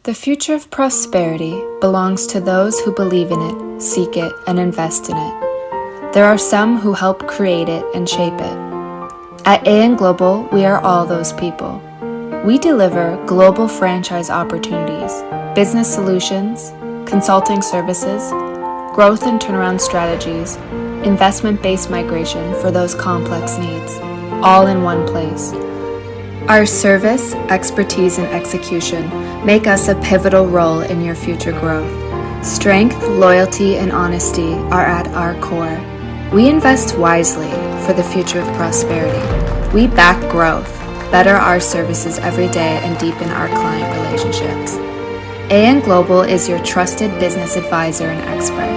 The future of prosperity belongs to those who believe in it, seek it, and invest in it. There are some who help create it and shape it. At AN Global, we are all those people. We deliver global franchise opportunities, business solutions, consulting services, growth and turnaround strategies, investment-based migration for those complex needs, all in one place. Our service, expertise, and execution make us a pivotal role in your future growth. Strength, loyalty, and honesty are at our core. We invest wisely for the future of prosperity. We back growth, better our services every day, and deepen our client relationships. AN Global is your trusted business advisor and expert.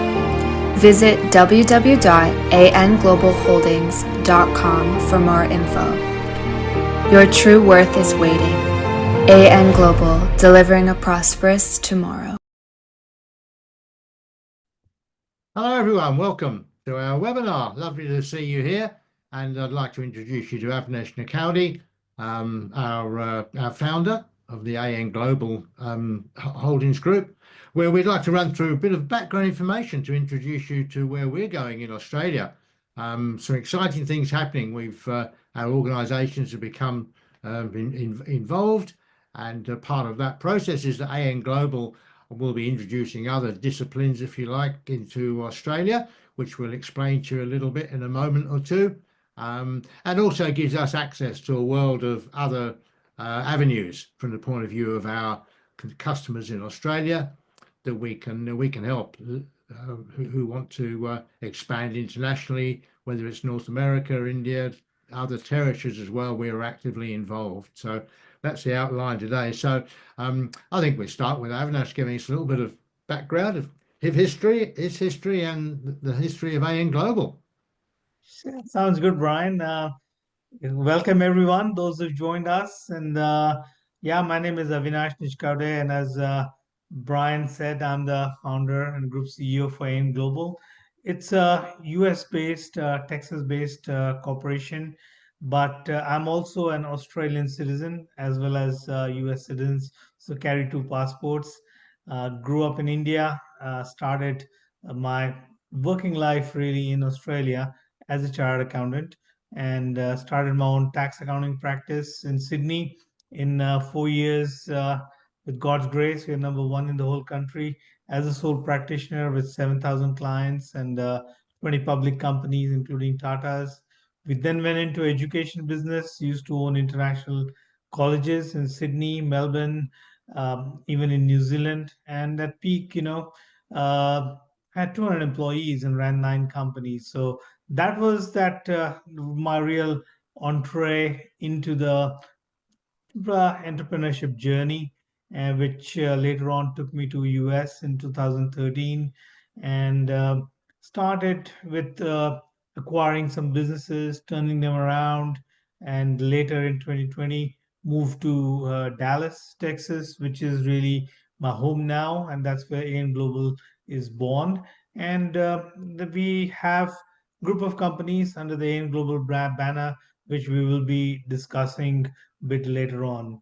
Visit www.anglobalholdings.com for more info. Your true worth is waiting. AN Global, delivering a prosperous tomorrow. Hello everyone, welcome to our webinar. Lovely to see you here, and I'd like to introduce you to Avinash Nakaldi, our founder of the AN Global Holdings Group, where we'd like to run through a bit of background information to introduce you to where we're going in Australia. Some exciting things happening. Our organisations have become involved, and part of that process is that AN Global will be introducing other disciplines, if you like, into Australia, which we'll explain to you a little bit in a moment or two, and also gives us access to a world of other avenues from the point of view of our customers in Australia that we can help who want to expand internationally, whether it's North America, India, other territories as well. We're actively involved. So that's the outline today. So I think we start with Avinash giving us a little bit of background of his history, and the history of AN Global. Sounds good, Brian. Welcome everyone, those who joined us. And yeah, my name is Avinash Nishkaude, and as Brian said, I'm the founder and group CEO for AN Global. It's a US-based, Texas-based corporation, but I'm also an Australian citizen as well as US citizens, so carry two passports. Grew up in India, started my working life really in Australia as a chartered accountant, and started my own tax accounting practice in Sydney in 4 years. With God's grace, we're number one in the whole country as a sole practitioner with 7,000 clients and 20 public companies, including Tata's. We then went into education business, used to own international colleges in Sydney, Melbourne, even in New Zealand. And at peak, had 200 employees and ran 9 companies. So that was my real entree into the entrepreneurship journey, which later on took me to US in 2013, and started with acquiring some businesses, turning them around, and later in 2020 moved to Dallas, Texas, which is really my home now, and that's where AN Global is born. And we have group of companies under the AN Global banner, which we will be discussing bit later on.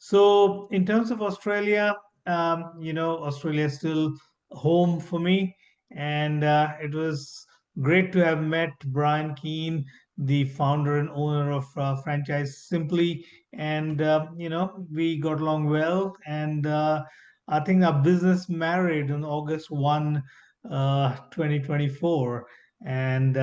So in terms of Australia, Australia is still home for me, and it was great to have met Brian Keane, the founder and owner of franchise Simply, and we got along well, and I think our business married on August 1, 2024, and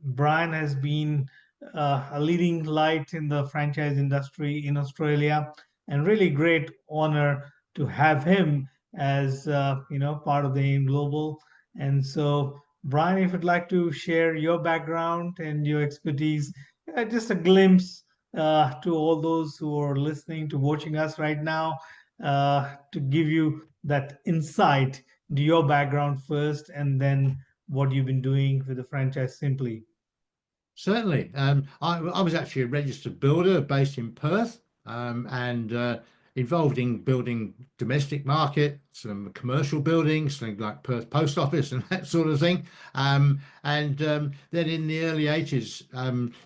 Brian has been a leading light in the franchise industry in Australia, and really great honor to have him as part of the AIM Global. And so, Brian, if you'd like to share your background and your expertise, just a glimpse to all those who are listening to watching us right now, to give you that insight to your background first, and then what you've been doing with the franchise Simply. Certainly. I was actually a registered builder based in Perth, and involved in building domestic market, some commercial buildings, things like Perth Post Office and that sort of thing. And then in the early 80s,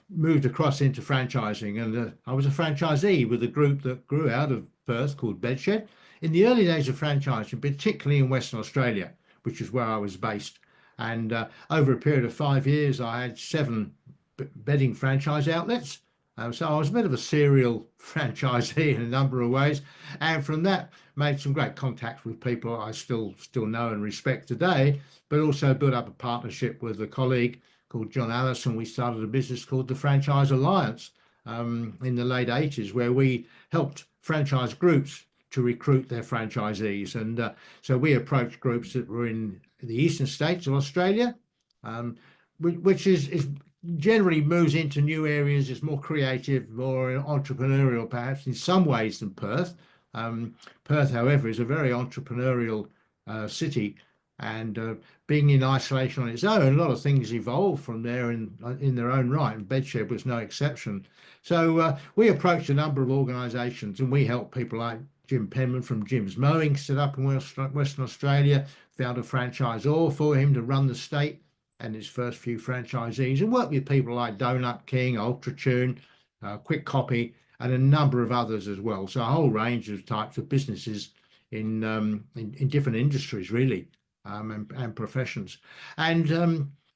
moved across into franchising. And I was a franchisee with a group that grew out of Perth called Bedshed in the early days of franchising, particularly in Western Australia, which is where I was based. And over a period of 5 years, I had 7 bedding franchise outlets. So I was a bit of a serial franchisee in a number of ways, and from that made some great contacts with people I still know and respect today, but also built up a partnership with a colleague called John Allison. We started a business called the Franchise Alliance in the late 80s, where we helped franchise groups to recruit their franchisees. And so we approached groups that were in the eastern states of Australia, which is generally moves into new areas, is more creative, more entrepreneurial, perhaps in some ways than Perth. Perth, however, is a very entrepreneurial city, and being in isolation on its own, a lot of things evolved from there in their own right, and Bedshed was no exception. So we approached a number of organisations, and we helped people like Jim Penman from Jim's Mowing set up in Western Australia, found a franchisor for him to run the state and his first few franchisees, and worked with people like Donut King, UltraTune, Quick Copy, and a number of others as well. So a whole range of types of businesses in different industries, really, and professions. And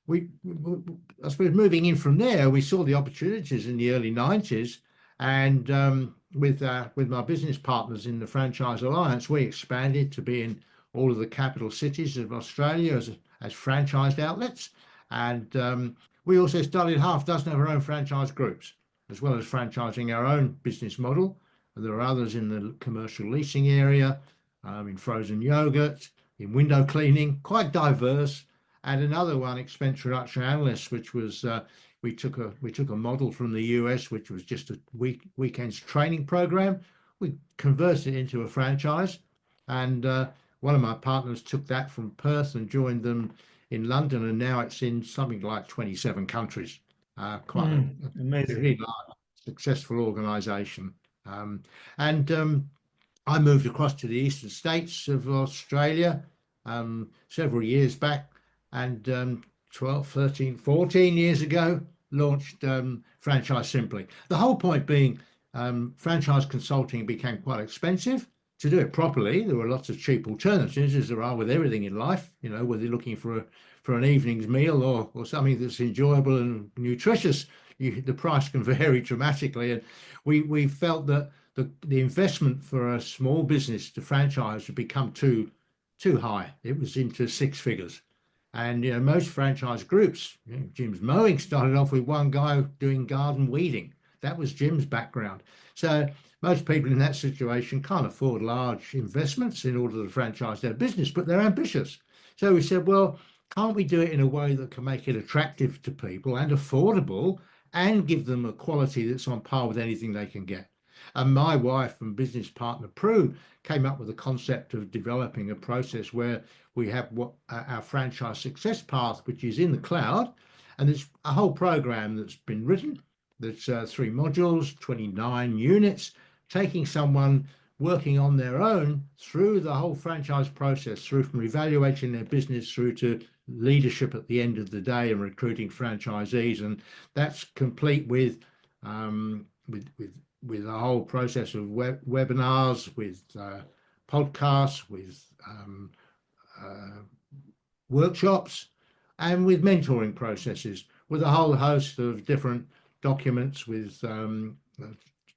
I suppose moving in from there, we saw the opportunities in the early 90s, and with my business partners in the Franchise Alliance, we expanded to be in all of the capital cities of Australia as franchised outlets. And we also started half a dozen of our own franchise groups, as well as franchising our own business model. And there are others in the commercial leasing area, in frozen yogurt, in window cleaning, quite diverse. And another one, expense reduction analysts, which was we took a model from the US, which was just a weekends training program. We converted it into a franchise, and one of my partners took that from Perth and joined them in London, and now it's in something like 27 countries. Quite a amazing, really large, successful organisation. And I moved across to the eastern states of Australia several years back, and 12, 13, 14 years ago, launched Franchise Simply. The whole point being franchise consulting became quite expensive. To do it properly, there were lots of cheap alternatives, as there are with everything in life, you know, whether you're looking for an evening's meal or something that's enjoyable and nutritious, the price can vary dramatically. And we felt that the investment for a small business to franchise had become too high. It was into 6 figures. And, you know, most franchise groups, you know, Jim's Mowing started off with one guy doing garden weeding. That was Jim's background. So most people in that situation can't afford large investments in order to franchise their business, but they're ambitious. So we said, well, can't we do it in a way that can make it attractive to people and affordable and give them a quality that's on par with anything they can get? And my wife and business partner, Prue, came up with the concept of developing a process where we have what our franchise success path, which is in the cloud. And there's a whole program that's been written. That's 3 modules, 29 units, taking someone working on their own through the whole franchise process, through from evaluating their business through to leadership at the end of the day and recruiting franchisees. And that's complete with a whole process of webinars, with podcasts, with workshops, and with mentoring processes, with a whole host of different documents with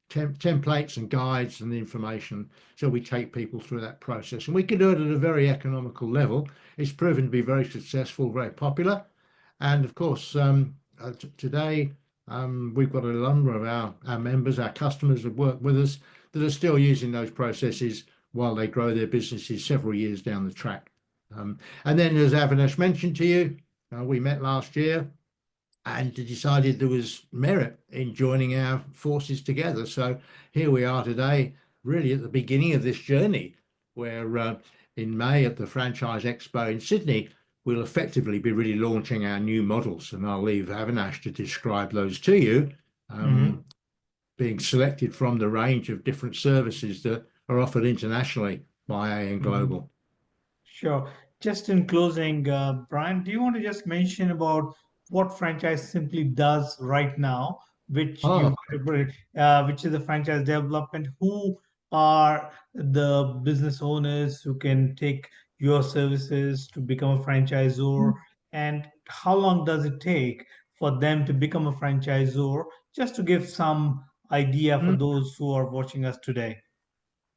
templates and guides and information. So we take people through that process, and we can do it at a very economical level. It's proven to be very successful, very popular. And of course, today, we've got a number of our members, our customers that work with us that are still using those processes while they grow their businesses several years down the track. And then, as Avinash mentioned to you, we met last year and decided there was merit in joining our forces together. So here we are today, really at the beginning of this journey, where in May at the Franchise Expo in Sydney, we'll effectively be really launching our new models. And I'll leave Avinash to describe those to you, being selected from the range of different services that are offered internationally by AN Global. Sure. Just in closing, Brian, do you want to just mention about what Franchise Simply does right now, which Oh, which is the franchise development? Who are the business owners who can take your services to become a franchisor, and how long does it take for them to become a franchisor? Just to give some idea for Mm. those who are watching us today.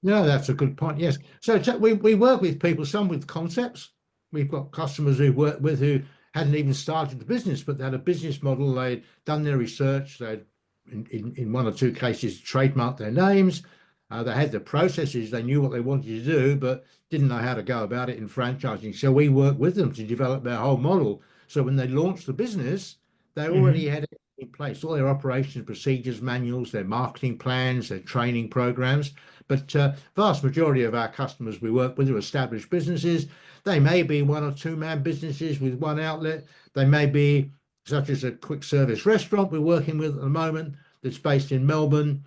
Yeah, that's a good point. Yes. So we work with people, some with concepts. We've got customers we work with who hadn't even started the business, but they had a business model. They'd done their research. They'd, in one or two cases, trademarked their names. They had the processes. They knew what they wanted to do, but didn't know how to go about it in franchising. So we work with them to develop their whole model. So when they launched the business, they already Hmm. had it in place, all their operations, procedures, manuals, their marketing plans, their training programs. But vast majority of our customers we work with are established businesses. They may be one or two man businesses with one outlet. They may be such as a quick service restaurant we're working with at the moment that's based in Melbourne,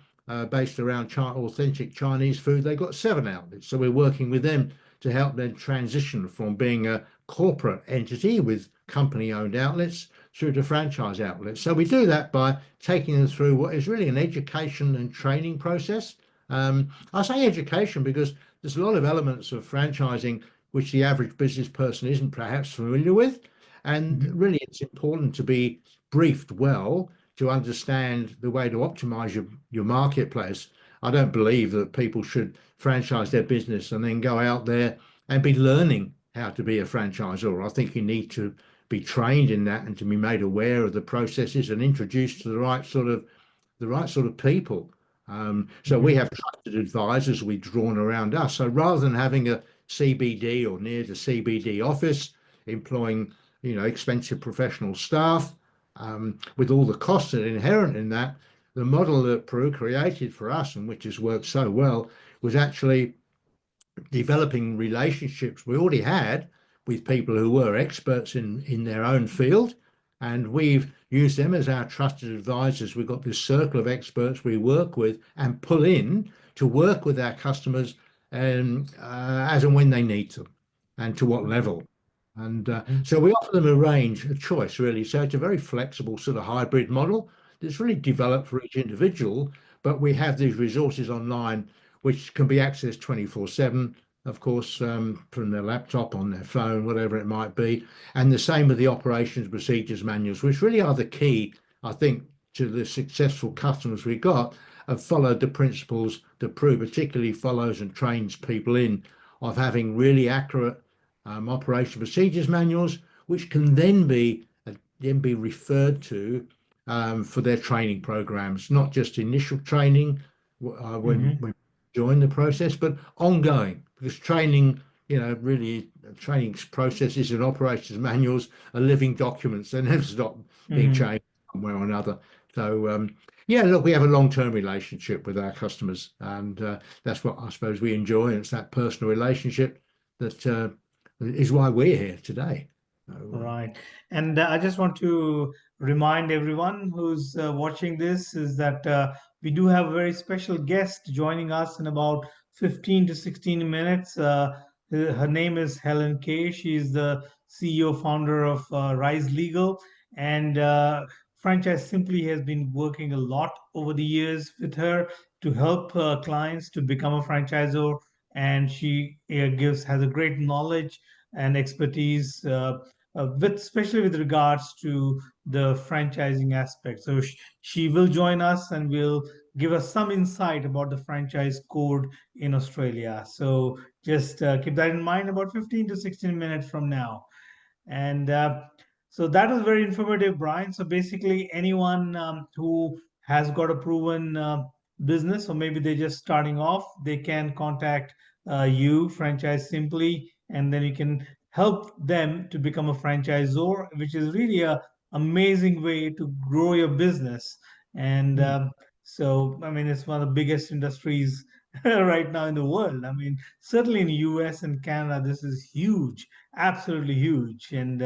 based around authentic Chinese food. They've got 7 outlets. So we're working with them to help them transition from being a corporate entity with company owned outlets through to franchise outlets. So we do that by taking them through what is really an education and training process. I say education because there's a lot of elements of franchising which the average business person isn't perhaps familiar with. And Hmm. really, it's important to be briefed well to understand the way to optimize your marketplace. I don't believe that people should franchise their business and then go out there and be learning how to be a franchisor. I think you need to be trained in that and to be made aware of the processes and introduced to the right sort of people. So we Hmm. have trusted advisors we drawn around us. So rather than having a CBD or near the CBD office, employing expensive professional staff, with all the costs that are inherent in that, the model that Peru created for us and which has worked so well was actually developing relationships we already had with people who were experts in their own field, and we've used them as our trusted advisors. We've got this circle of experts we work with and pull in to work with our customers, and as and when they need to and to what level. And so we offer them a range, a choice really. So it's a very flexible sort of hybrid model that's really developed for each individual, but we have these resources online which can be accessed 24/7, of course, from their laptop, on their phone, whatever it might be. And the same with the operations procedures manuals, which really are the key, I think, to the successful customers we got, have followed the principles that Prue particularly follows and trains people in, of having really accurate operation procedures manuals, which can then be referred to for their training programs, not just initial training when Hmm. we join the process, but ongoing, because training, really training processes and operations manuals are living documents. They never stop being Hmm. changed one way or another. So yeah, look, we have a long-term relationship with our customers, and that's what I suppose we enjoy. And it's that personal relationship that is why we're here today. So, Right. And I just want to remind everyone who's watching this is that we do have a very special guest joining us in about 15 to 16 minutes. Her name is Helen Kay. She's the CEO founder of Rise Legal. And Franchise Simply has been working a lot over the years with her to help clients to become a franchisor. And she has a great knowledge and expertise. With especially with regards to the franchising aspect. So she will join us and will give us some insight about the franchise code in Australia. So just keep that in mind about 15 to 16 minutes from now. And so that was very informative, Brian. So basically, anyone who has got a proven business, or maybe they're just starting off, they can contact you, Franchise Simply, and then you can help them to become a franchisor, which is really a amazing way to grow your business. And mm, so, I mean, it's one of the biggest industries right now in the world. I mean, certainly in the US and Canada, this is huge, absolutely huge. And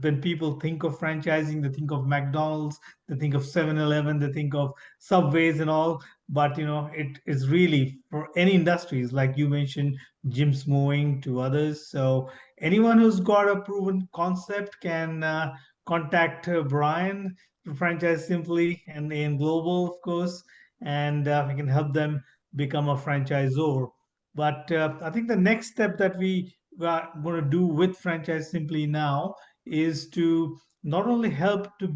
when people think of franchising, they think of McDonald's, they think of 7-Eleven, they think of Subways and all. But it is really for any industries, like you mentioned, Jim's Mowing to others. So anyone who's got a proven concept can contact Brian to Franchise Simply and in Global, of course, and we can help them become a franchisor. But I think the next step that we are going to do with Franchise Simply now is to not only help to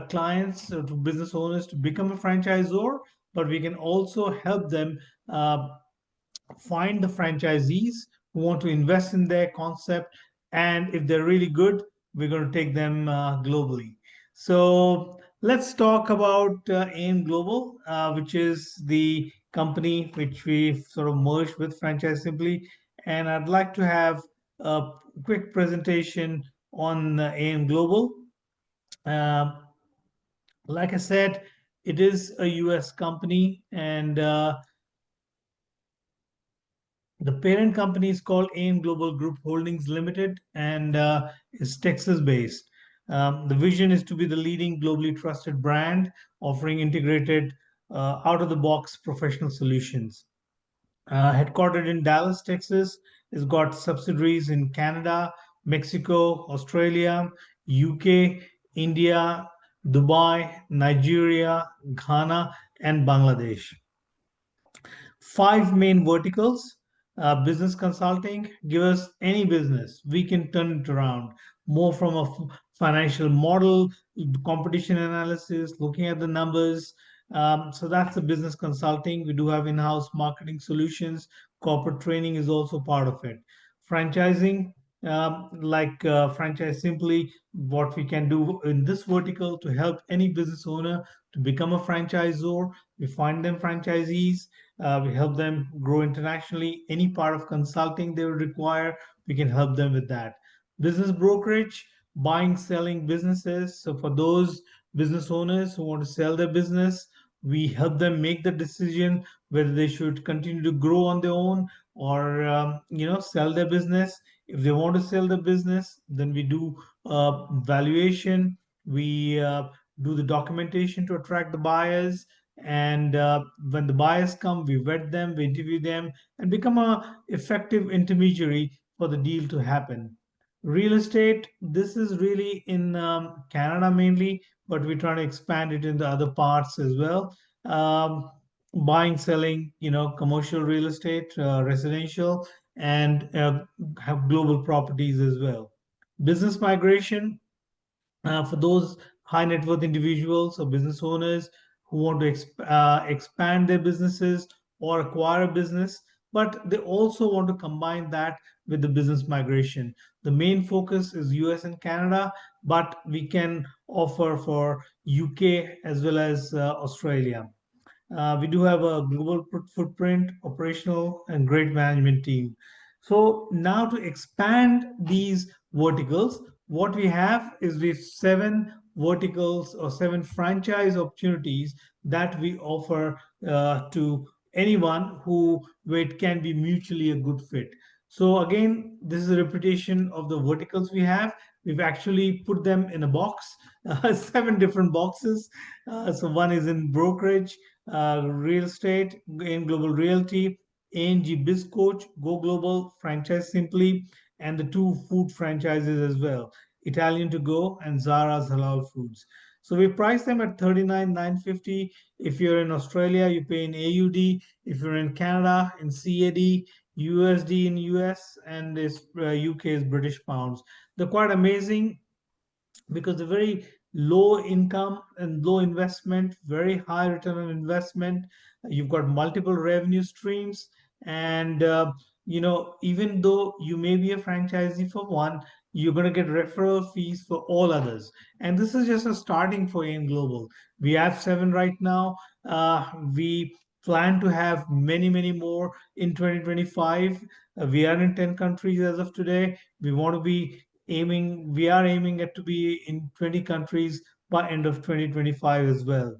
clients or to business owners to become a franchisor, but we can also help them uh, find the franchisees who want to invest in their concept. And if they're really good, we're going to take them globally. So let's talk about AIM Global, which is the company which we sort of merged with Franchise Simply. And I'd like to have a quick presentation on AIM Global. Uh, like I said, it is a US company, and the parent company is called Global Group Holdings Ltd and is Texas based. The vision is to be the leading globally trusted brand offering integrated out of the box professional solutions. Headquartered in Dallas, Texas, it's got subsidiaries in Canada, Mexico, Australia, UK, India, Dubai, Nigeria, Ghana, and Bangladesh. Five main verticals. Business consulting, give us any business, we can turn it around. More from a financial model, competition analysis, looking at the numbers. So that's the business consulting. We do have in-house marketing solutions. Corporate training is also part of it. Franchising, like Franchise Simply, what we can do in this vertical to help any business owner to become a franchisor. We find them franchisees, we help them grow internationally. Any part of consulting they would require, we can help them with that. Business brokerage, buying, selling businesses. So for those business owners who want to sell their business, we help them make the decision whether they should continue to grow on their own or sell their business. If they want to sell the business, then we do valuation. We do the documentation to attract the buyers, and when the buyers come, we vet them, we interview them, and become a effective intermediary for the deal to happen. Real estate, this is really in Canada mainly, but we're trying to expand it in the other parts as well. Buying, selling, commercial real estate, residential, and have global properties as well. Business migration, for those high net worth individuals or business owners who want to expand their businesses or acquire a business, but they also want to combine that with the business migration. The main focus is US and Canada, but we can offer for UK as well as Australia. We do have a global footprint, operational, and great management team. So now to expand these verticals, what we have is we have seven verticals or seven franchise opportunities that we offer to anyone who where it can be mutually a good fit. So again, this is a repetition of the verticals we have. We've actually put them in a box, seven different boxes. So one is in brokerage, real estate, in global realty, ANG Bizcoach, Go Global, Franchise Simply, and the two food franchises as well, Italian to Go and Zara's Halal Foods. So we price them at 39,950. If you're in Australia, you pay in AUD. If you're in Canada, in CAD, USD in US, and this UK is British pounds. They're quite amazing because they're very low income and low investment, very high return on investment. You've got multiple revenue streams, and even though you may be a franchisee for one, you're going to get referral fees for all others. And this is just a starting for AIM Global. We have seven right now. We plan to have many, many more in 2025. We are in 10 countries as of today. We are aiming at to be in 20 countries by end of 2025 as well.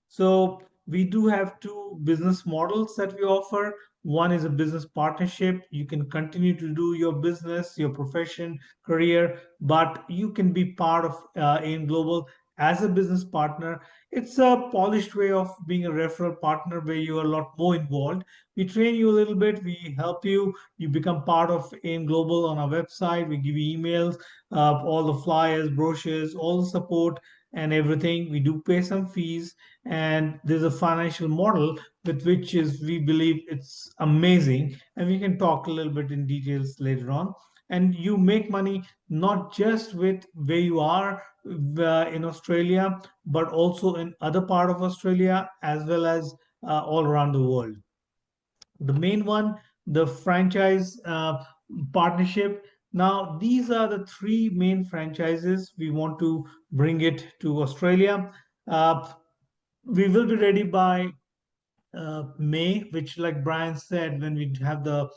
So we do have two business models that we offer. One is a business partnership. You can continue to do your business, your profession, career, but you can be part of AIM Global as a business partner. It's a polished way of being a referral partner where you are a lot more involved. We train you a little bit, we help you, you become part of AIM Global on our website. We give you emails, all the flyers, brochures, all the support and everything. We do pay some fees, and there's a financial model with which is we believe it's amazing, and we can talk a little bit in details later on. And you make money not just with where you are in Australia, but also in other part of Australia as well as all around the world. The main one, the franchise partnership. Now, these are the three main franchises we want to bring it to Australia. Uh, we will be ready by May, which, like Brian said, when we have the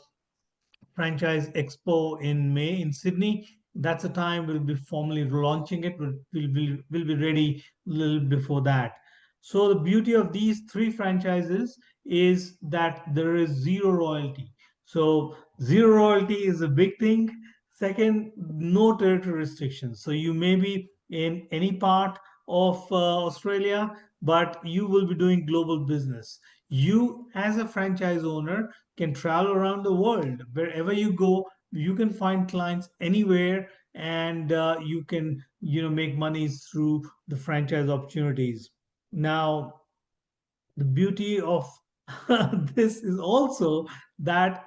Franchise Expo in May in Sydney. That's the time we'll be formally launching it. We'll be ready a little before that. So the beauty of these three franchises is that there is zero royalty. So zero royalty is a big thing. Second, no territory restrictions. So you may be in any part of Australia, but you will be doing global business. You, as a franchise owner, can travel around the world. Wherever you go, you can find clients anywhere, and you can make money through the franchise opportunities. Now, the beauty of this is also that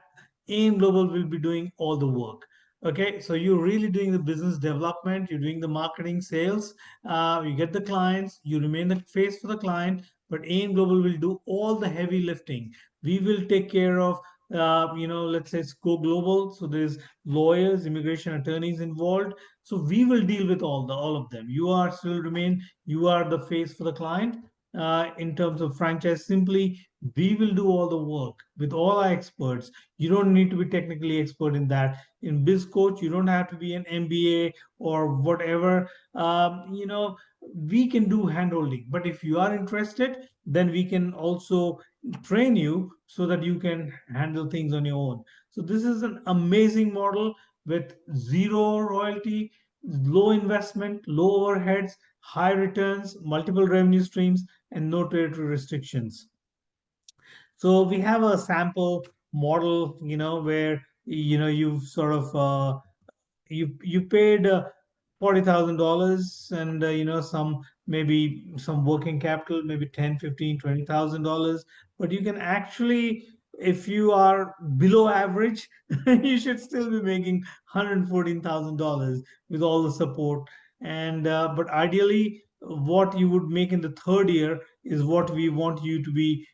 AIM Global will be doing all the work. Okay, so you're really doing the business development, you're doing the marketing, sales, you get the clients, you remain the face for the client, but AIM Global will do all the heavy lifting. We will take care of, let's say it's Go Global, so there's lawyers, immigration attorneys involved. So we will deal with all of them. You are still remain, you are the face for the client. In terms of franchise, simply we will do all the work with all our experts. You don't need to be technically expert in that. In biz coach, you don't have to be an MBA or whatever. We can do handholding, but if you are interested, then we can also train you so that you can handle things on your own. So this is an amazing model with zero royalty, low investment, low overheads, high returns, multiple revenue streams, and no territory restrictions. So we have a sample model, where you've sort of you paid $40,000, and some, maybe some working capital, maybe 10, 15, $20,000. But you can actually, if you are below average, you should still be making $114,000 with all the support. And but ideally, what you would make in the third year is what we want you to be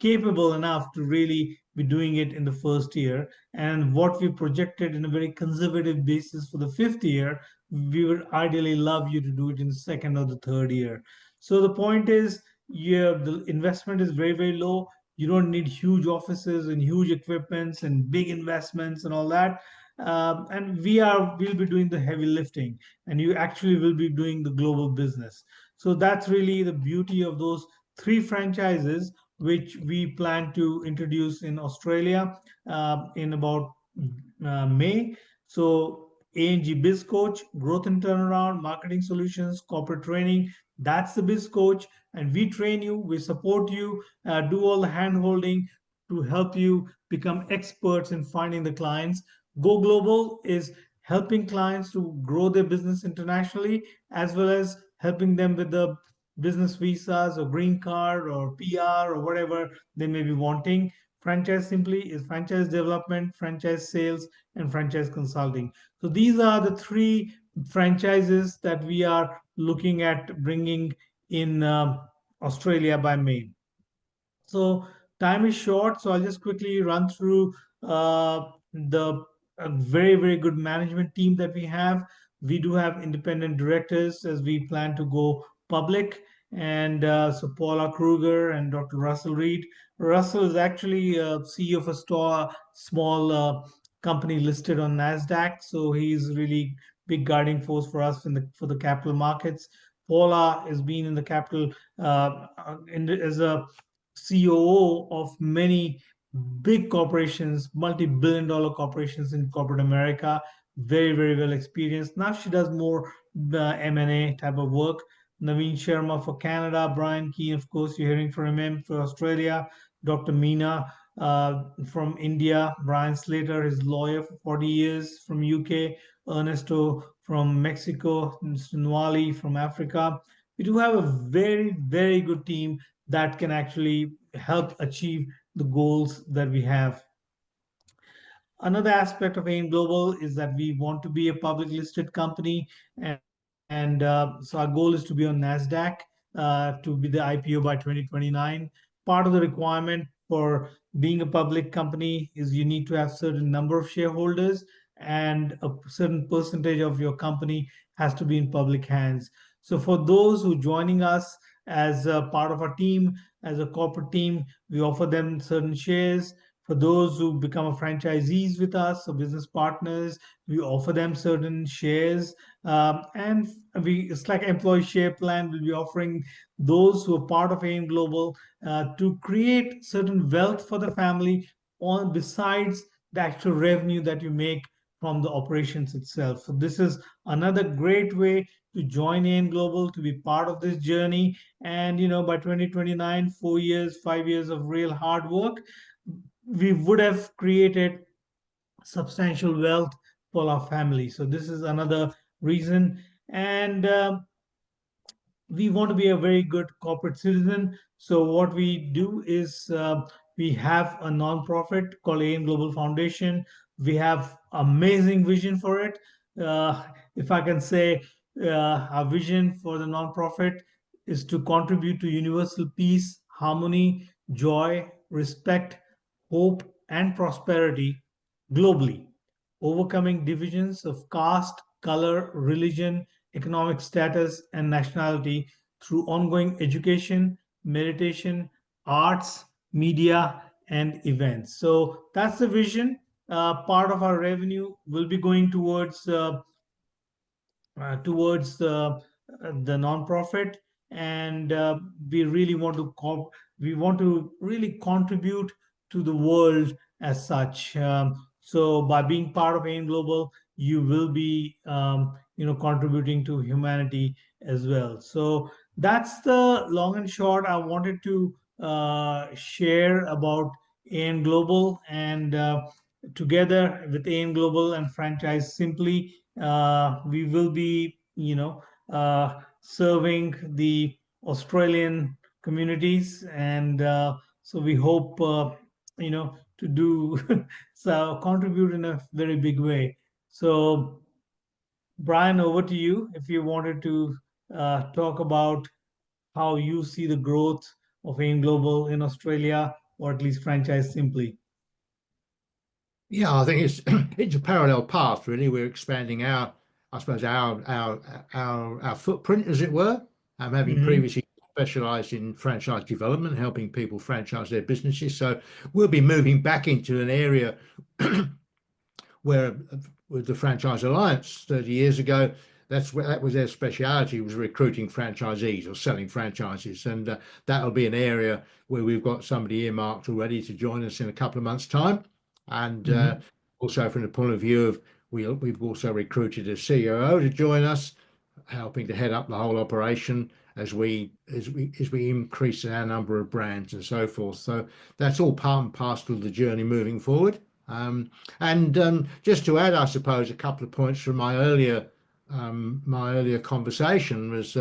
capable enough to really be doing it in the first year. And what we projected in a very conservative basis for the fifth year, we would ideally love you to do it in the second or the third year. So the point is, yeah, the investment is very, very low. You don't need huge offices and huge equipments and big investments and all that. And we'll be doing the heavy lifting, and you actually will be doing the global business. So that's really the beauty of those three franchises, which we plan to introduce in Australia in about May. So ANG Biz Coach, Growth and Turnaround, Marketing Solutions, Corporate Training. That's the Biz Coach, and we train you, we support you, do all the hand holding to help you become experts in finding the clients. Go Global is helping clients to grow their business internationally, as well as helping them with the business visas or green card or PR or whatever they may be wanting. Franchise Simply is franchise development, franchise sales, and franchise consulting. So these are the three franchises that we are looking at bringing in Australia by May. So time is short, so I'll just quickly run through the very, very good management team that we have. We do have independent directors as we plan to go public. And so Paula Kruger and Dr. Russell Reed. Russell is actually CEO of a small company listed on NASDAQ. So he's really big guiding force for us for the capital markets. Paula has been in the capital as a COO of many big corporations, multi-billion dollar corporations in corporate America, very, very well experienced. Now she does more M&A type of work. Naveen Sharma for Canada, Brian Keane, of course, you're hearing from him for Australia, Dr. Meena from India, Brian Slater, his lawyer for 40 years from UK, Ernesto from Mexico, Mr. Nwali from Africa. We do have a very, very good team that can actually help achieve the goals that we have. Another aspect of AIM Global is that we want to be a public listed company, and so our goal is to be on NASDAQ, to be the IPO by 2029. Part of the requirement for being a public company is you need to have certain number of shareholders, and a certain percentage of your company has to be in public hands. So for those who joining us as a part of our team, as a corporate team, we offer them certain shares. For those who become a franchisees with us or business partners, we offer them certain shares. And it's like employee share plan. We'll be offering those who are part of AIM Global to create certain wealth for the family on besides the actual revenue that you make from the operations itself. So this is another great way to join AIM Global, to be part of this journey. And by 2029, 4 years, 5 years of real hard work, we would have created substantial wealth for our family. So this is another reason. And we want to be a very good corporate citizen. So what we do is we have a nonprofit called AIM Global Foundation. We have amazing vision for it. If I can say, our vision for the nonprofit is to contribute to universal peace, harmony, joy, respect, hope, and prosperity globally, overcoming divisions of caste, color, religion, economic status, and nationality through ongoing education, meditation, arts, media, and events. So that's the vision. Part of our revenue will be going towards the nonprofit, and we really want to we want to really contribute to the world as such. So by being part of AIM Global, you will be contributing to humanity as well. So that's the long and short I wanted to share about AIM Global. And together with AIM Global and Franchise Simply, we will be, serving the Australian communities, and so we hope, to do so, contribute in a very big way. So, Brian, over to you if you wanted to talk about how you see the growth of AIM Global in Australia, or at least Franchise Simply. Yeah, I think it's it's a parallel path, really. We're expanding I suppose, our footprint, as it were. Having Mhm. previously specialised in franchise development, helping people franchise their businesses, so we'll be moving back into an area where, with the Franchise Alliance 30 years ago, that was their speciality, was recruiting franchisees or selling franchises, and that'll be an area where we've got somebody earmarked already to join us in a couple of months' time. And Mhm. also from the point of view of, we've also recruited a COO to join us, helping to head up the whole operation as we increase our number of brands and so forth. So that's all part and parcel of the journey moving forward. And just to add, I suppose, a couple of points from my earlier conversation was,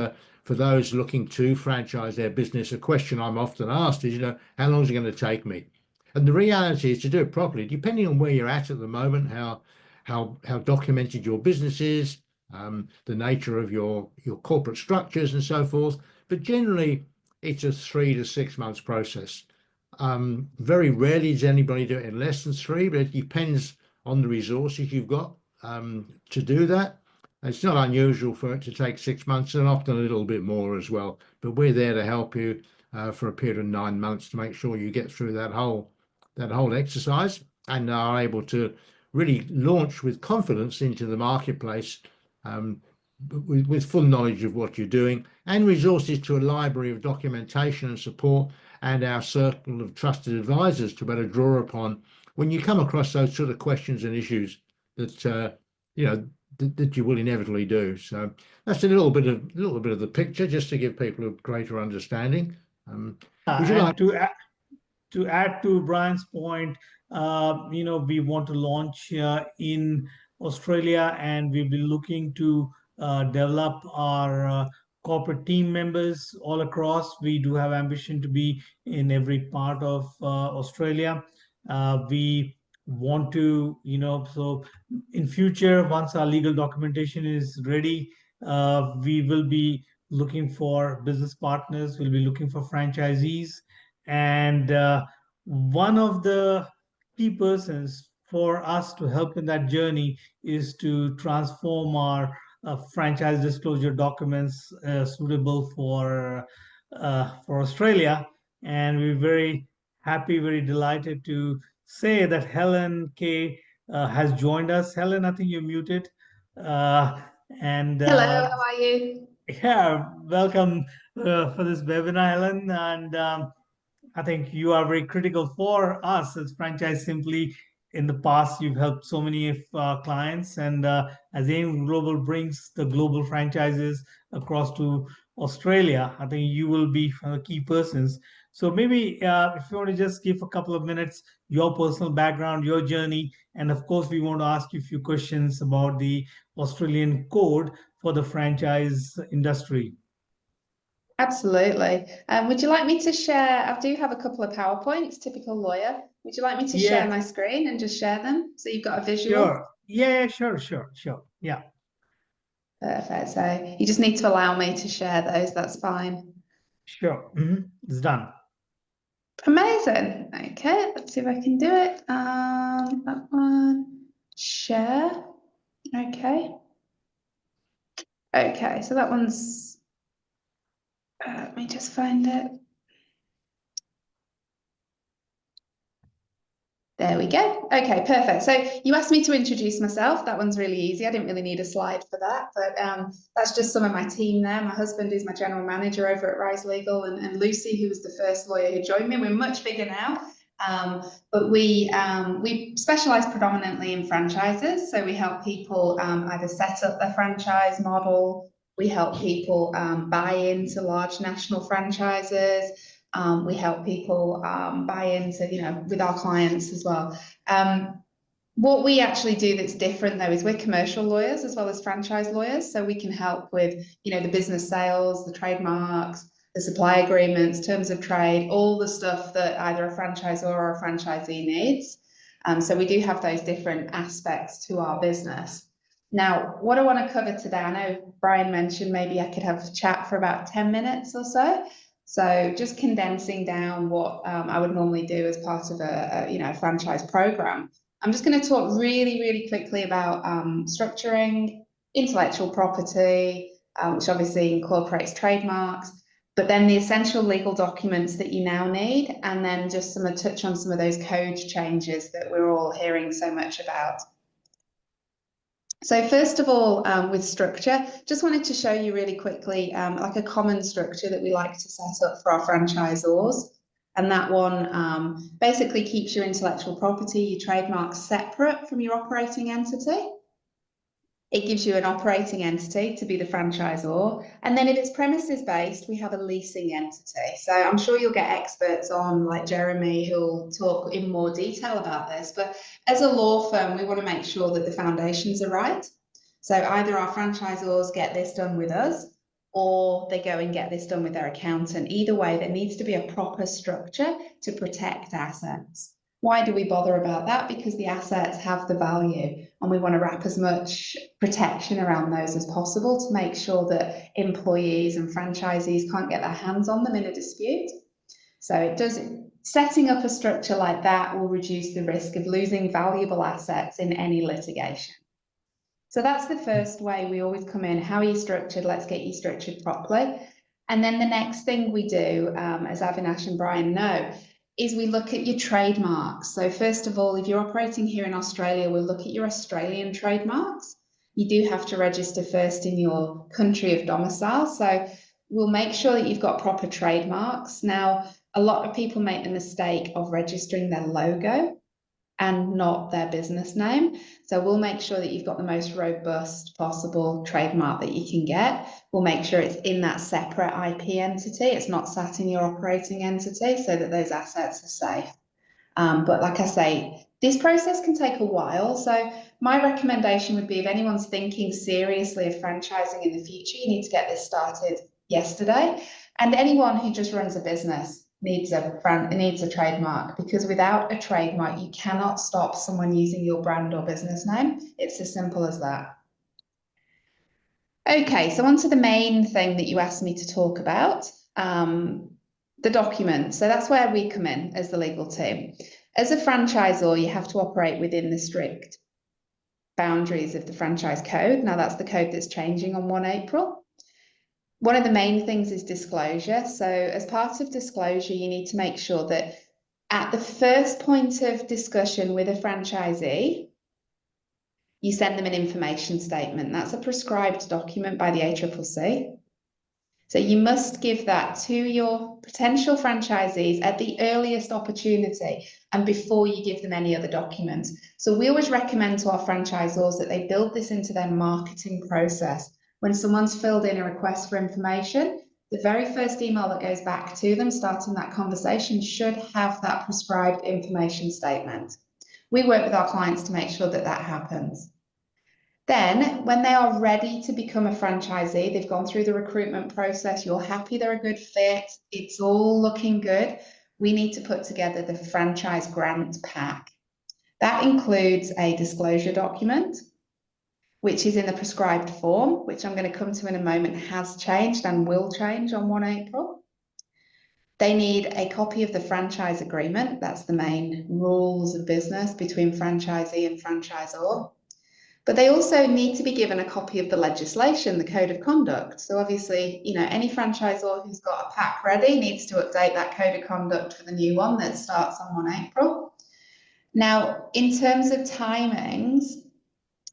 for those looking to franchise their business, a question I'm often asked is, how long is it going to take me? And the reality is, to do it properly, depending on where you're at the moment, how documented your business is, the nature of your corporate structures and so forth. But generally, it's a 3 to 6 months process. Very rarely does anybody do it in less than 3, but it depends on the resources you've got to do that. It's not unusual for it to take 6 months, and often a little bit more as well. But we're there to help you for a period of 9 months to make sure you get through that whole exercise and are able to really launch with confidence into the marketplace, with full knowledge of what you're doing, and resources to a library of documentation and support, and our circle of trusted advisors to better draw upon when you come across those sort of questions and issues that that you will inevitably do. So that's a little bit of the picture, just to give people a greater understanding. Would you like? And to add to Brian's point, we want to launch in Australia, and we'll be looking to develop our corporate team members all across. We do have ambition to be in every part of Australia. We want to, so in future, once our legal documentation is ready, we will be looking for business partners, we'll be looking for franchisees. And one of the key persons for us to help in that journey is to transform our franchise disclosure documents suitable for Australia. And we're very happy, very delighted to say that Helen K has joined us. Helen, I think you're muted. Uh, and Hello, how are you? Yeah, welcome for this webinar, Helen. And I think you are very critical for us as Franchise Simply. In the past, you've helped so many of our clients, and as AIM Global brings the global franchises across to Australia, I think you will be one of the key persons. So maybe if you want to just give a couple of minutes, your personal background, your journey, and of course, we want to ask you a few questions about the Australian code for the franchise industry. Absolutely. Would you like me to share? I do have a couple of PowerPoints, typical lawyer. Would you like me to share Yeah, my screen and just share them so you've got a visual? sure. Yeah, sure. Yeah, Perfect. So you just need to allow me to share those. That's fine. sure. It's done. Amazing. Okay, let's see if I can do it. That one. Share. Okay. Okay, so that one's. Let me just find it. There we go. Okay, perfect. So you asked me to introduce myself. That one's really easy. I didn't really need a slide for that, but that's just some of my team there. My husband is my general manager over at Rise Legal, and Lucy, who was the first lawyer who joined me. We're much bigger now, but we specialise predominantly in franchises. So we help people either set up their franchise model. We help people buy into large national franchises. We help people buy into, with our clients as well. What we actually do that's different though is we're commercial lawyers as well as franchise lawyers. So we can help with, the business sales, the trademarks, the supply agreements, terms of trade, all the stuff that either a franchisor or a franchisee needs. So we do have those different aspects to our business. Now, what I want to cover today, I know Brian mentioned maybe I could have a chat for about 10 minutes or so. So just condensing down what I would normally do as part of a franchise program. I'm just going to talk really, really quickly about structuring, intellectual property, which obviously incorporates trademarks, but then the essential legal documents that you now need, and then just touch on some of those code changes that we're all hearing so much about. So first of all, with structure, just wanted to show you really quickly like a common structure that we like to set up for our franchisors. And that one basically keeps your intellectual property, your trademarks separate from your operating entity. It gives you an operating entity to be the franchisor. And then if it's premises based, we have a leasing entity. So I'm sure you'll get experts on like Jeremy who'll talk in more detail about this. But as a law firm, we want to make sure that the foundations are right. So either our franchisors get this done with us or they go and get this done with their accountant. Either way, there needs to be a proper structure to protect assets. Why do we bother about that? Because the assets have the value and we want to wrap as much protection around those as possible to make sure that employees and franchisees can't get their hands on them in a dispute. So setting up a structure like that will reduce the risk of losing valuable assets in any litigation. So that's the first way we always come in. How are you structured? Let's get you structured properly. And then the next thing we do, as Avinash and Brian know, is we look at your trademarks. So first of all, if you're operating here in Australia, we'll look at your Australian trademarks. You do have to register first in your country of domicile. So we'll make sure that you've got proper trademarks. Now, a lot of people make the mistake of registering their logo and not their business name. So we'll make sure that you've got the most robust possible trademark that you can get. We'll make sure it's in that separate IP entity. It's not sat in your operating entity so that those assets are safe. But like I say, this process can take a while. So my recommendation would be if anyone's thinking seriously of franchising in the future, you need to get this started yesterday. And anyone who just runs a business needs a trademark, because without a trademark, you cannot stop someone using your brand or business name. It's as simple as that. Okay, so on to the main thing that you asked me to talk about, the document. So that's where we come in as the legal team. As a franchisor, you have to operate within the strict boundaries of the franchise code. Now that's the code that's changing on 1 April. One of the main things is disclosure. So as part of disclosure, you need to make sure that at the first point of discussion with a franchisee, you send them an information statement. That's a prescribed document by the ACCC. So you must give that to your potential franchisees at the earliest opportunity and before you give them any other documents. So we always recommend to our franchisors that they build this into their marketing process. When someone's filled in a request for information, the very first email that goes back to them starting that conversation should have that prescribed information statement. We work with our clients to make sure that that happens. Then, when they are ready to become a franchisee, they've gone through the recruitment process, you're happy they're a good fit, it's all looking good, we need to put together the franchise grant pack. That includes a disclosure document, which is in the prescribed form, which I'm going to come to in a moment, has changed and will change on 1 April. They need a copy of the franchise agreement. That's the main rules of business between franchisee and franchisor. But they also need to be given a copy of the legislation, the code of conduct. So obviously, you know, any franchisor who's got a pack ready needs to update that code of conduct for the new one that starts on 1 April. Now, in terms of timings,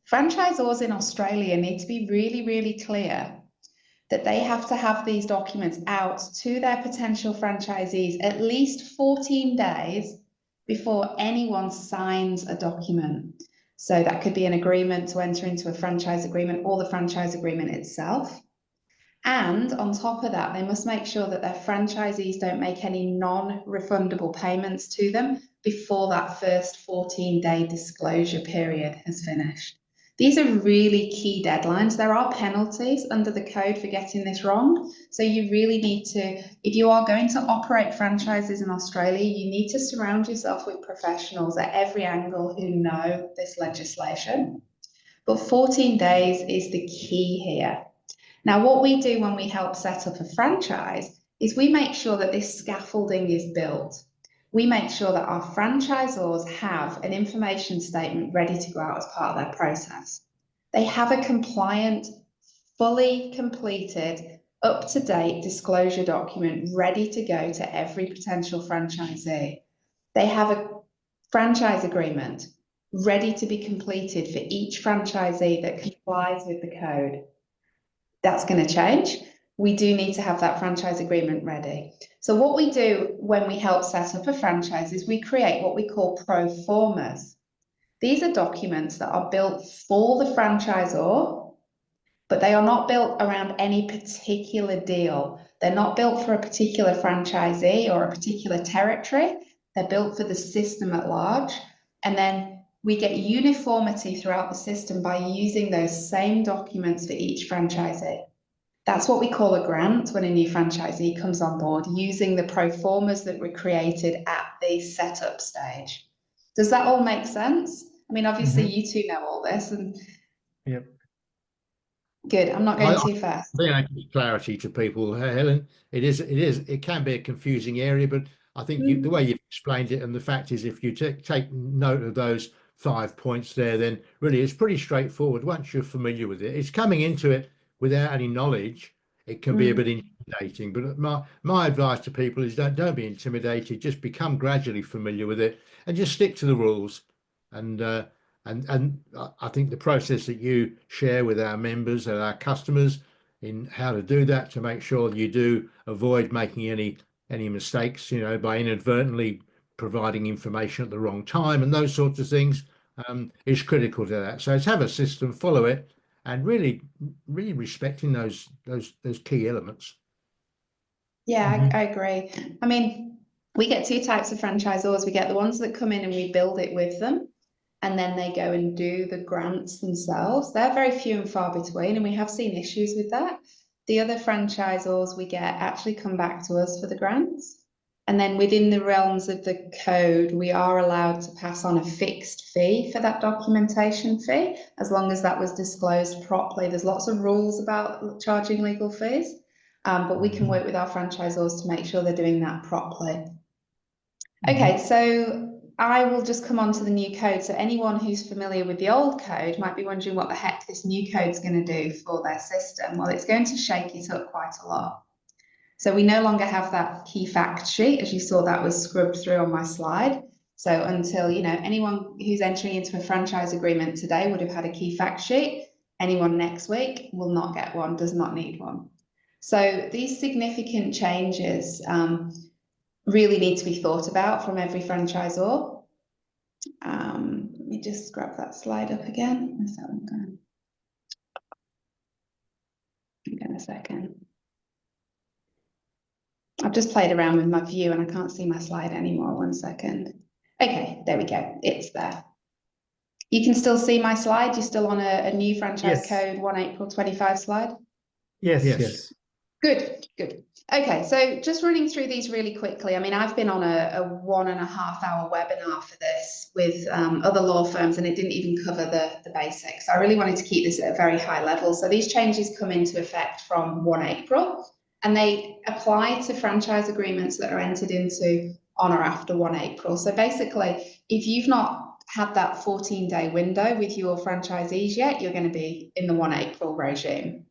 franchisors in Australia need to be really, really clear that they have to have these documents out to their potential franchisees at least 14 days before anyone signs a document. So that could be an agreement to enter into a franchise agreement or the franchise agreement itself. And on top of that, they must make sure that their franchisees don't make any non-refundable payments to them before that first 14-day disclosure period has finished. These are really key deadlines. There are penalties under the code for getting this wrong. So you really need to, if you are going to operate franchises in Australia, you need to surround yourself with professionals at every angle who know this legislation. But 14 days is the key here. Now, what we do when we help set up a franchise is we make sure that this scaffolding is built. We make sure that our franchisors have an information statement ready to go out as part of their process. They have a compliant, fully completed, up-to-date disclosure document ready to go to every potential franchisee. They have a franchise agreement ready to be completed for each franchisee that complies with the code. That's going to change. We do need to have that franchise agreement ready. So what we do when we help set up a franchise is we create what we call pro formas. These are documents that are built for the franchisor, but they are not built around any particular deal. They're not built for a particular franchisee or a particular territory. They're built for the system at large. And then we get uniformity throughout the system by using those same documents for each franchisee. That's what we call a grant when a new franchisee comes on board, using the pro formas that were created at the setup stage. Does that all make sense? I mean, obviously you two know all this. And Yep. Good, I'm not going too fast. I think I give clarity to people, Helen. It can be a confusing area, but I think the way you've explained it, and the fact is, if you take note of those 5 points there, then really it's pretty straightforward once you're familiar with it. It's coming into it without any knowledge. It can be a bit intimidating, but my advice to people is don't be intimidated. Just become gradually familiar with it and just stick to the rules. And I think the process that you share with our members and our customers in how to do that, to make sure you do avoid making any mistakes, you know, by inadvertently providing information at the wrong time and those sorts of things, is critical to that. So let's have a system, follow it, and really respecting those key elements. Yeah, I agree. I mean, we get two types of franchisors. We get the ones that come in and we build it with them, and then they go and do the grants themselves. They're very few and far between, and we have seen issues with that. the other franchisors we get actually come back to us for the grants. And then within the realms of the code, we are allowed to pass on a fixed fee for that documentation fee, as long as that was disclosed properly. There's lots of rules about charging legal fees, but we can work with our franchisors to make sure they're doing that properly. Okay, so I will just come on to the new code. So anyone who's familiar with the old code might be wondering what the heck this new code is going to do for their system. Well, it's going to shake it up quite a lot. So we no longer have that key fact sheet, as you saw that was scrubbed through on my slide. So until, you know, anyone who's entering into a franchise agreement today would have had a key fact sheet. Anyone next week will not get one, does not need one. So these significant changes really need to be thought about from every franchisor. Let me just grab that slide up again. Where's that one going? Hang on a second. I've just played around with my view and I can't see my slide anymore. 1 second. Okay, there we go. It's there. You can still see my slide. You're still on a new franchise code 1 April 25 slide? Yes. Good. Okay, so just running through these really quickly. I mean, I've been on a 1.5 hour webinar for this with other law firms, and it didn't even cover the basics. I really wanted to keep this at a very high level. So these changes come into effect from 1 April. And they apply to franchise agreements that are entered into on or after 1 April. So basically, if you've not had that 14-day window with your franchisees yet, you're going to be in the 1 April regime.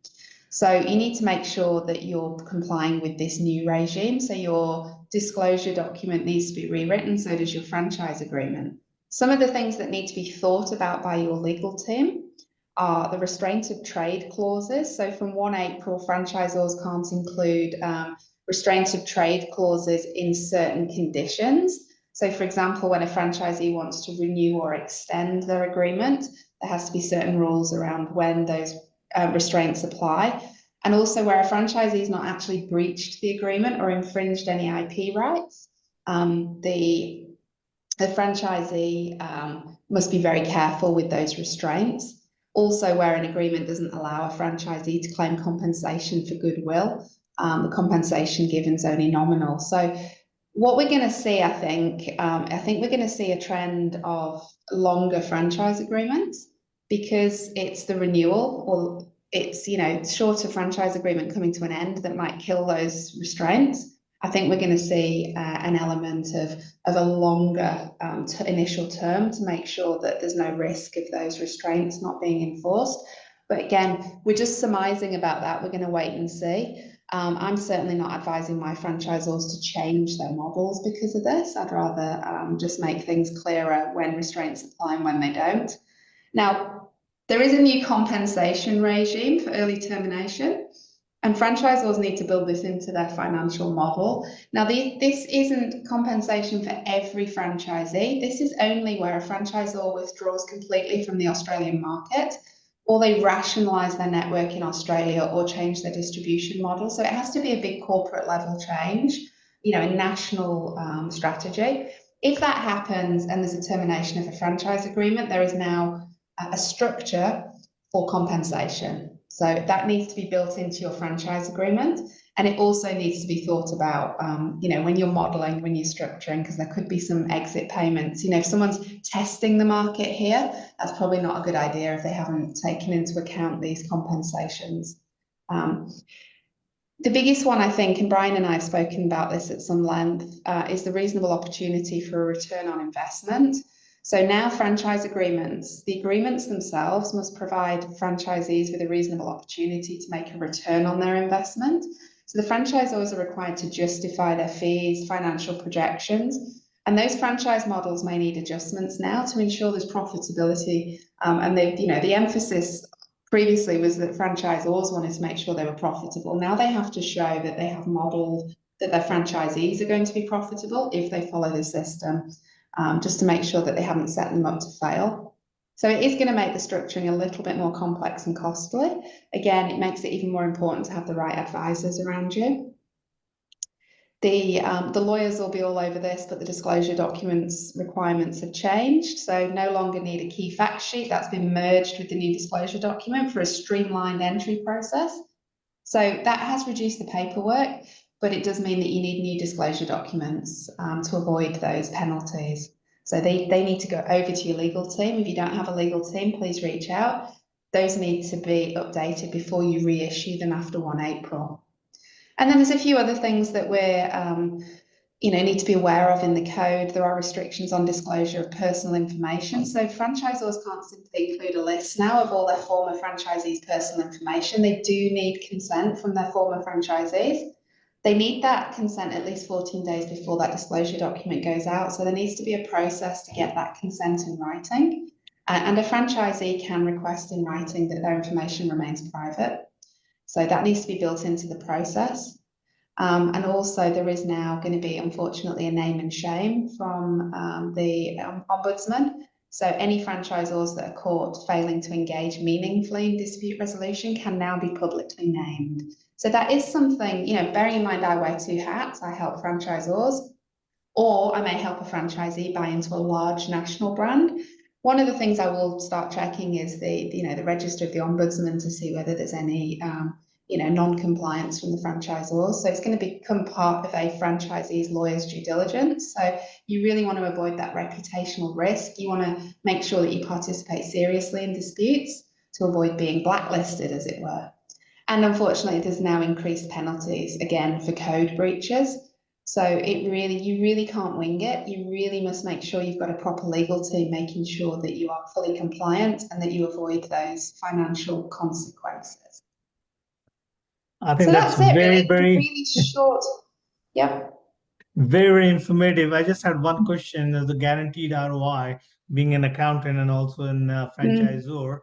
So you need to make sure that you're complying with this new regime. So your disclosure document needs to be rewritten, so does your franchise agreement. Some of the things that need to be thought about by your legal team are the restraint of trade clauses. So from 1 April, franchisors can't include restraint of trade clauses in certain conditions. So for example, when a franchisee wants to renew or extend their agreement, there has to be certain rules around when those restraints apply. And also where a franchisee has not actually breached the agreement or infringed any IP rights, the franchisee must be very careful with those restraints. Also, where an agreement doesn't allow a franchisee to claim compensation for goodwill, the compensation given is only nominal. So what we're going to see, I think we're going to see a trend of longer franchise agreements, because it's the renewal, or it's, you know, shorter franchise agreement coming to an end that might kill those restraints. I think we're going to see an element of a longer initial term to make sure that there's no risk of those restraints not being enforced. But again, we're just surmising about that. We're going to wait and see. I'm certainly not advising my franchisors to change their models because of this. I'd rather just make things clearer when restraints apply and when they don't. Now, there is a new compensation regime for early termination. And franchisors need to build this into their financial model. Now, this isn't compensation for every franchisee. This is only where a franchisor withdraws completely from the Australian market, or they rationalise their network in Australia, or change their distribution model. So it has to be a big corporate level change, you know, a national strategy. If that happens and there's a termination of a franchise agreement, there is now a structure for compensation. So that needs to be built into your franchise agreement. And it also needs to be thought about, you know, when you're modeling, when you're structuring, because there could be some exit payments. You know, if someone's testing the market here, that's probably not a good idea if they haven't taken into account these compensations. The biggest one, I think, and Brian and I have spoken about this at some length, is the reasonable opportunity for a return on investment. So now franchise agreements, the agreements themselves must provide franchisees with a reasonable opportunity to make a return on their investment. So the franchisors are required to justify their fees, financial projections, and those franchise models may need adjustments now to ensure there's profitability. And the emphasis previously was that franchisors wanted to make sure they were profitable. Now they have to show that they have modeled that their franchisees are going to be profitable if they follow the system. Just to make sure that they haven't set them up to fail. So it is going to make the structuring a little bit more complex and costly. Again, it makes it even more important to have the right advisors around you. The lawyers will be all over this, but the disclosure documents requirements have changed. So no longer need a key fact sheet. That's been merged with the new disclosure document for a streamlined entry process. So that has reduced the paperwork, but it does mean that you need new disclosure documents to avoid those penalties. So they need to go over to your legal team. If you don't have a legal team, please reach out. Those need to be updated before you reissue them after 1 April. And then there's a few other things that we're need to be aware of in the code. There are restrictions on disclosure of personal information. So franchisors can't simply include a list now of all their former franchisees' personal information. They do need consent from their former franchisees. They need that consent at least 14 days before that disclosure document goes out. So there needs to be a process to get that consent in writing. And a franchisee can request in writing that their information remains private. So that needs to be built into the process. And also there is now going to be, unfortunately, a name and shame from the Ombudsman. So any franchisors that are caught failing to engage meaningfully in dispute resolution can now be publicly named. So that is something, bearing in mind I wear 2 hats. I help franchisors, or I may help a franchisee buy into a large national brand. One of the things I will start checking is the register of the Ombudsman to see whether there's any non-compliance from the franchisors. So it's going to become part of a franchisee's lawyer's due diligence. So you really want to avoid that reputational risk. You want to make sure that you participate seriously in disputes to avoid being blacklisted, as it were. And unfortunately, there's now increased penalties, again, for code breaches. So you really can't wing it. You really must make sure you've got a proper legal team making sure that you are fully compliant and that you avoid those financial consequences. I think So that's it, very, really. very, Really short. Yep. very informative. I just had one question: as the guaranteed ROI, being an accountant and also a franchisor.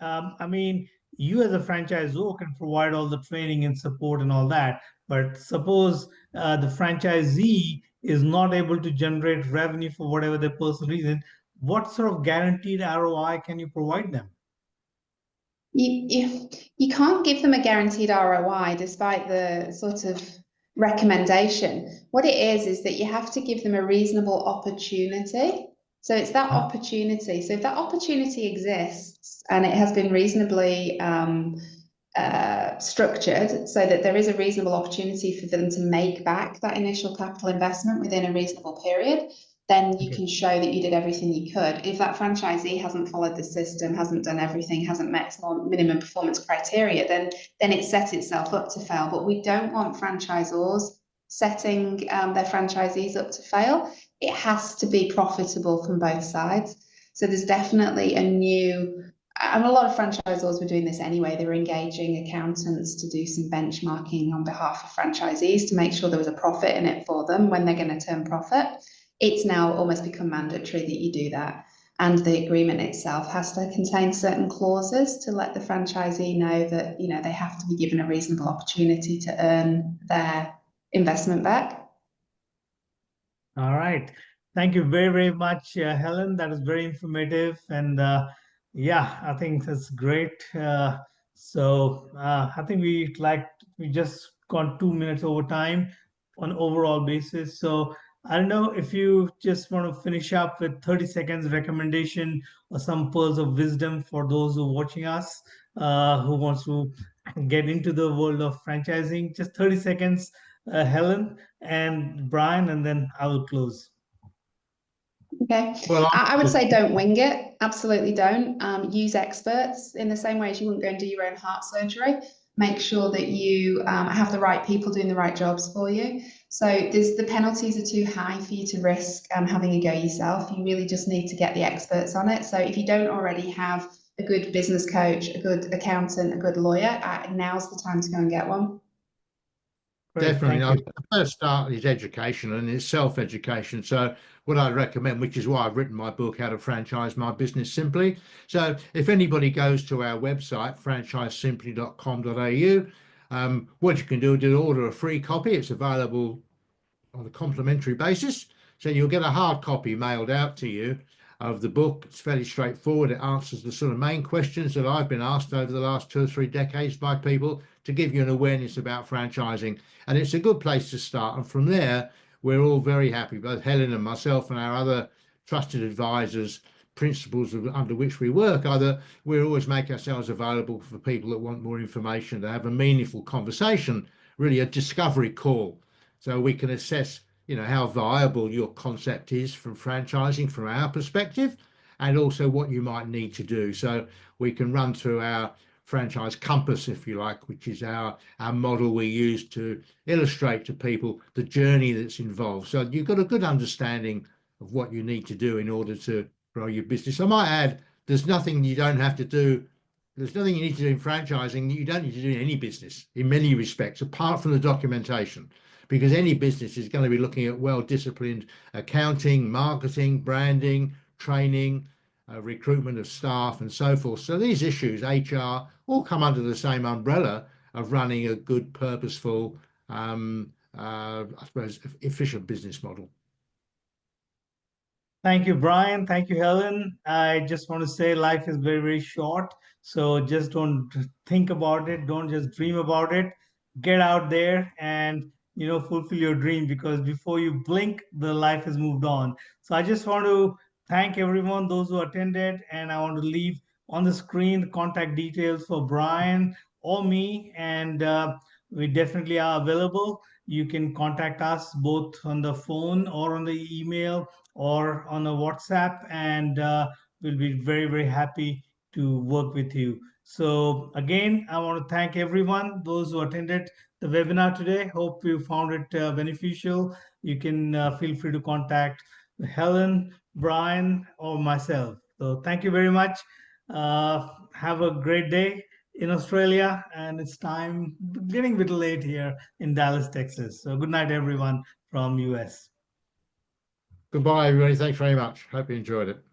I mean, you as a franchisor can provide all the training and support and all that, but suppose the franchisee is not able to generate revenue for whatever their personal reason, what sort of guaranteed ROI can you provide them? You can't give them a guaranteed ROI despite the sort of recommendation. What it is that you have to give them a reasonable opportunity. So it's that opportunity. So if that opportunity exists and it has been reasonably structured so that there is a reasonable opportunity for them to make back that initial capital investment within a reasonable period, then you can show that you did everything you could. If that franchisee hasn't followed the system, hasn't done everything, hasn't met minimum performance criteria, then it sets itself up to fail. But we don't want franchisors setting their franchisees up to fail. It has to be profitable from both sides. So there's definitely and a lot of franchisors were doing this anyway. They were engaging accountants to do some benchmarking on behalf of franchisees to make sure there was a profit in it for them when they're going to turn profit. It's now almost become mandatory that you do that. And the agreement itself has to contain certain clauses to let the franchisee know that, they have to be given a reasonable opportunity to earn their investment back. All right. Thank you very, very much, Helen. That is very informative. And yeah, I think that's great. So I think we just gone 2 minutes over time on overall basis. So I don't know if you just want to finish up with 30 seconds recommendation or some pearls of wisdom for those who are watching us, who wants to get into the world of franchising. Just 30 seconds, Helen and Brian, and then I will close. Okay. Well, I would say don't wing it. Absolutely don't. Use experts in the same way as you wouldn't go and do your own heart surgery. Make sure that you have the right people doing the right jobs for you. So the penalties are too high for you to risk having a go yourself. You really just need to get the experts on it. So if you don't already have a good business coach, a good accountant, a good lawyer, now's the time to go and get one. Great, definitely. thank you. The first start is education, and it's self-education. So what I'd recommend, which is why I've written my book, How to Franchise My Business Simply. So if anybody goes to our website, franchisesimply.com.au, what you can do is order a free copy. It's available on a complimentary basis. So you'll get a hard copy mailed out to you of the book. It's fairly straightforward. It answers the sort of main questions that I've been asked over the last 2 or 3 decades by people to give you an awareness about franchising. And it's a good place to start. And from there, we're all very happy, both Helen and myself and our other trusted advisors, principles under which we work are that we always make ourselves available for people that want more information, to have a meaningful conversation, really a discovery call, so we can assess, how viable your concept is from franchising from our perspective, and also what you might need to do. So we can run through our franchise compass, if you like, which is our model we use to illustrate to people the journey that's involved. So you've got a good understanding of what you need to do in order to grow your business. I might add, there's nothing you don't have to do. There's nothing you need to do in franchising that you don't need to do in any business in many respects, apart from the documentation, because any business is going to be looking at well-disciplined accounting, marketing, branding, training, recruitment of staff and so forth. So these issues, HR, all come under the same umbrella of running a good, purposeful, I suppose, efficient business model. Thank you, Brian. Thank you, Helen. I just want to say life is very, very short. So just don't think about it. Don't just dream about it. Get out there and, fulfill your dream, because before you blink, the life has moved on. So I just want to thank everyone, those who attended, and I want to leave on the screen the contact details for Brian or me, and we definitely are available. You can contact us both on the phone or on the email or on a WhatsApp, and we'll be very, very happy to work with you. So again, I want to thank everyone, those who attended the webinar today. Hope you found it beneficial. You can feel free to contact Helen, Brian, or myself. So thank you very much. Have a great day in Australia, and it's time getting a bit late here in Dallas, Texas. So good night, everyone from US. Goodbye, everybody. Thanks very much. Hope you enjoyed it.